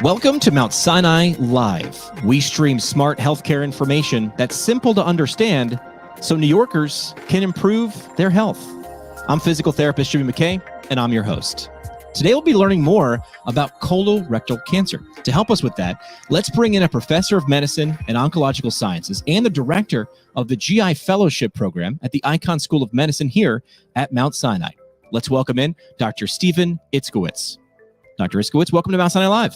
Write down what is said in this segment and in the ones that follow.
Welcome to Mount Sinai Live. We stream smart healthcare information that's simple to understand so New Yorkers can improve their health. I'm physical therapist Jimmy McKay, and I'm your host. Today we'll be learning more about colorectal cancer. To help us with that, let's bring in a professor of medicine and oncological sciences and the director of the GI Fellowship Program at the Icahn School of Medicine here at Mount Sinai. Let's welcome in Dr. Stephen Itzkowitz. Dr. Itzkowitz, welcome to Mount Sinai Live.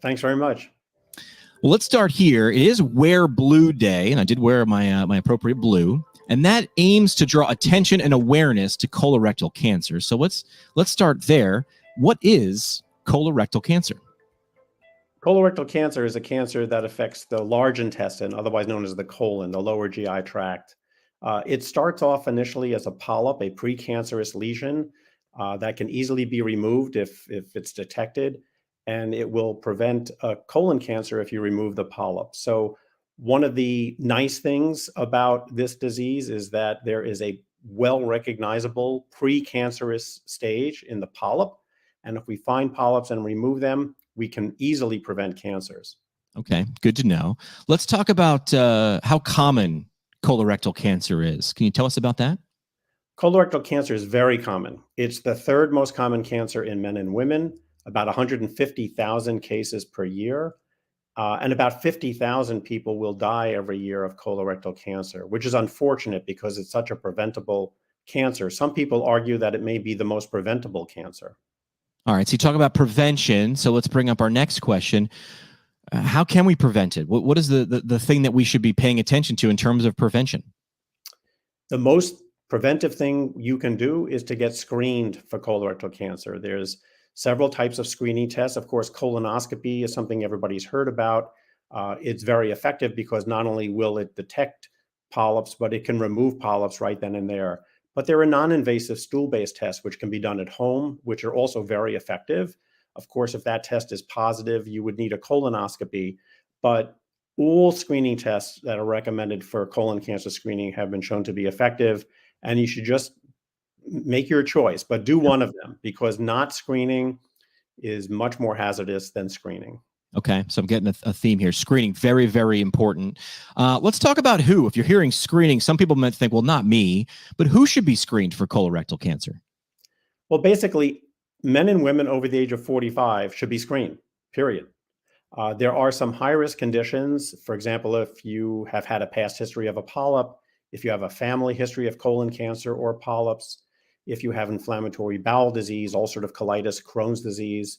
Thanks very much. Well, let's start here. It is Wear Blue Day, and I did wear my appropriate blue, and that aims to draw attention and awareness to colorectal cancer. So let's start there. What is colorectal cancer? Colorectal cancer is a cancer that affects the large intestine, otherwise known as the colon, the lower GI tract. It starts off initially as a polyp, a precancerous lesion that can easily be removed if it's detected. And it will prevent colon cancer if you remove the polyp. So one of the nice things about this disease is that there is a well-recognizable precancerous stage in the polyp. And if we find polyps and remove them, we can easily prevent cancers. Okay, good to know. Let's talk about how common colorectal cancer is. Can you tell us about that? Colorectal cancer is very common. It's the third most common cancer in men and women. About 150,000 cases per year, and about 50,000 people will die every year of colorectal cancer, which is unfortunate because it's such a preventable cancer. Some people argue that it may be the most preventable cancer. All right, so you talk about prevention, so let's bring up our next question. How can we prevent it? What is the thing that we should be paying attention to in terms of prevention? The most preventive thing you can do is to get screened for colorectal cancer. There's several types of screening tests. Of course, colonoscopy is something everybody's heard about. It's very effective because not only will it detect polyps, but it can remove polyps right then and there. But there are non-invasive stool-based tests which can be done at home, which are also very effective. Of course, if that test is positive, you would need a colonoscopy. But all screening tests that are recommended for colon cancer screening have been shown to be effective, and you should just make your choice, but do one of them because not screening is much more hazardous than screening. Okay, so I'm getting a theme here. Screening, very, very important. Let's talk about who. If you're hearing screening, some people might think, well, not me, but who should be screened for colorectal cancer? Well, basically, men and women over the age of 45 should be screened, period. There are some high-risk conditions. For example, if you have had a past history of a polyp, if you have a family history of colon cancer or polyps, if you have inflammatory bowel disease, ulcerative colitis, Crohn's disease,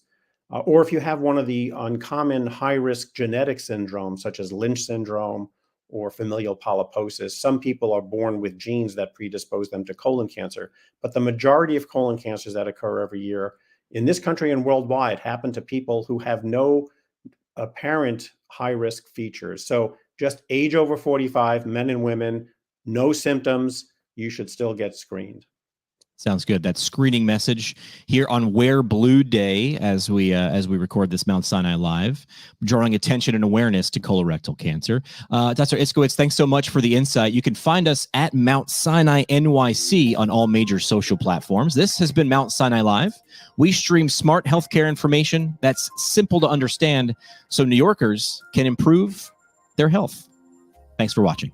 or if you have one of the uncommon high-risk genetic syndromes, such as Lynch syndrome or familial polyposis. Some people are born with genes that predispose them to colon cancer, but the majority of colon cancers that occur every year in this country and worldwide happen to people who have no apparent high-risk features. So just age over 45, men and women, no symptoms, you should still get screened. Sounds good. That screening message here on Wear Blue Day as we record this Mount Sinai Live, drawing attention and awareness to colorectal cancer. Dr. Itzkowitz, thanks so much for the insight. You can find us at Mount Sinai NYC on all major social platforms. This has been Mount Sinai Live. We stream smart healthcare information that's simple to understand so New Yorkers can improve their health. Thanks for watching.